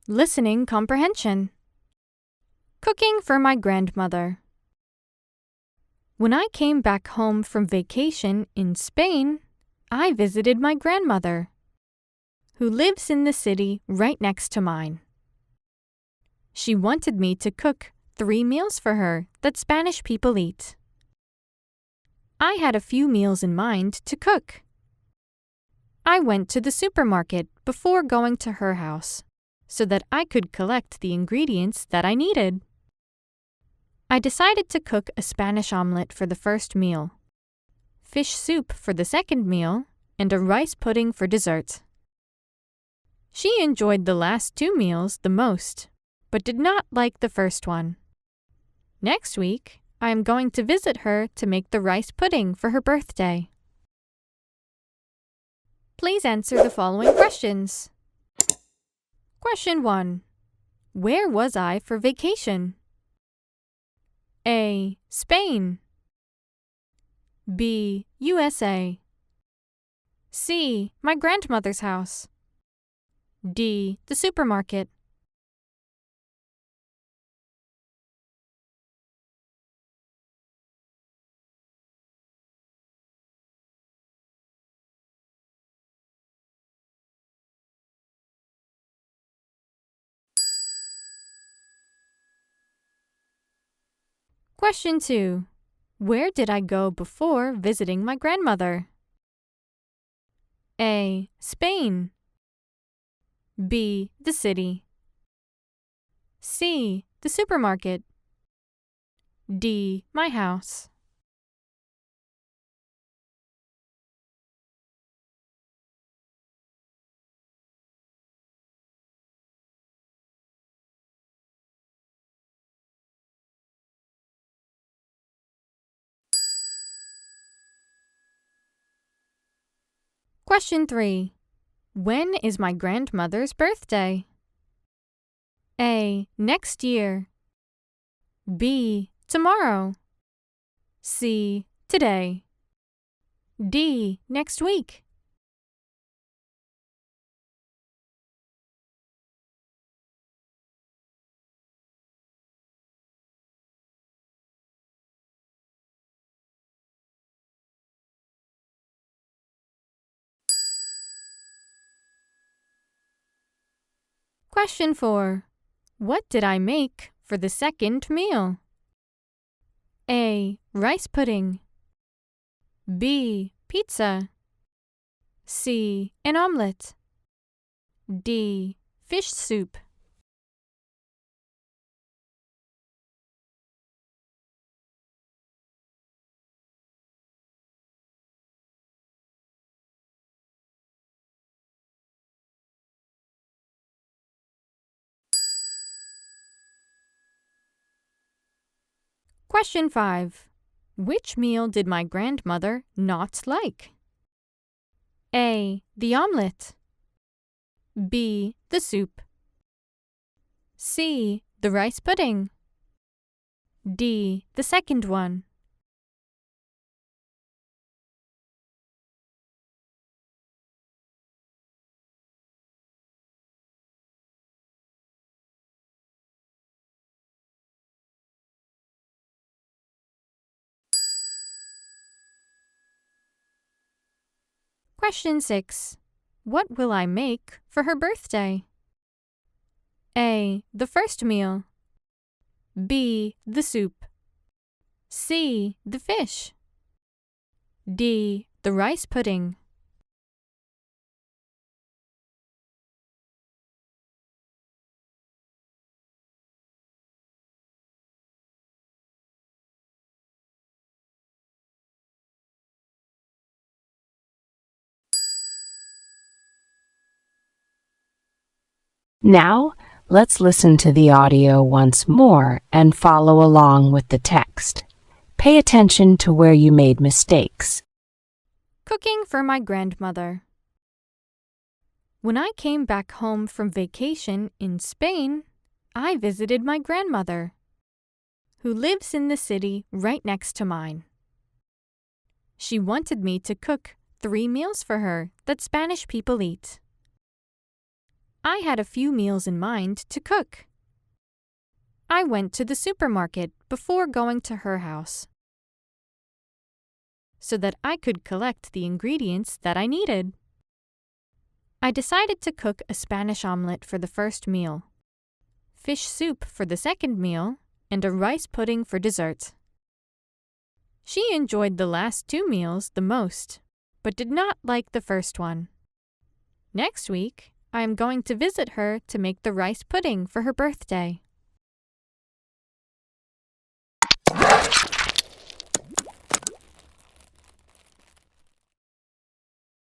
Listening comprehension. Cooking for my grandmother. When I came back home from vacation in Spain, I visited my grandmother, who lives in the city right next to mine. She wanted me to cook 3 meals for her that Spanish people eat. I had a few meals in mind to cook. I went to the supermarket before going to her house so that I could collect the ingredients that I needed. I decided to cook a Spanish omelet for the first meal, fish soup for the second meal, and a rice pudding for dessert. She enjoyed the last 2 meals the most, but did not like the first one. Next week, I am going to visit her to make the rice pudding for her birthday. Please answer the following questions. Question 1. Where was I for vacation? A. Spain. B. USA. C. My grandmother's house. D. The supermarket. Question 2. Where did I go before visiting my grandmother? A. Spain. B. The city. C. The supermarket. D. My house. Question 3. When is my grandmother's birthday? A. Next year. B. Tomorrow. C. Today. D. Next week. Question 4. What did I make for the second meal? A. Rice pudding. B. Pizza. C. An omelet. D. Fish soup. Question 5. Which meal did my grandmother not like? A. The omelet. B. The soup. C. The rice pudding. D. The second one. Question 6. What will I make for her birthday? A. The first meal. B. The soup. C. The fish. D. The rice pudding. Now, let's listen to the audio once more and follow along with the text. Pay attention to where you made mistakes. Cooking for my grandmother. When I came back home from vacation in Spain, I visited my grandmother, who lives in the city right next to mine. She wanted me to cook 3 meals for her that Spanish people eat. I had a few meals in mind to cook. I went to the supermarket before going to her house so that I could collect the ingredients that I needed. I decided to cook a Spanish omelet for the first meal, fish soup for the second meal, and a rice pudding for dessert. She enjoyed the last two meals the most, but did not like the first one. Next week, I am going to visit her to make the rice pudding for her birthday.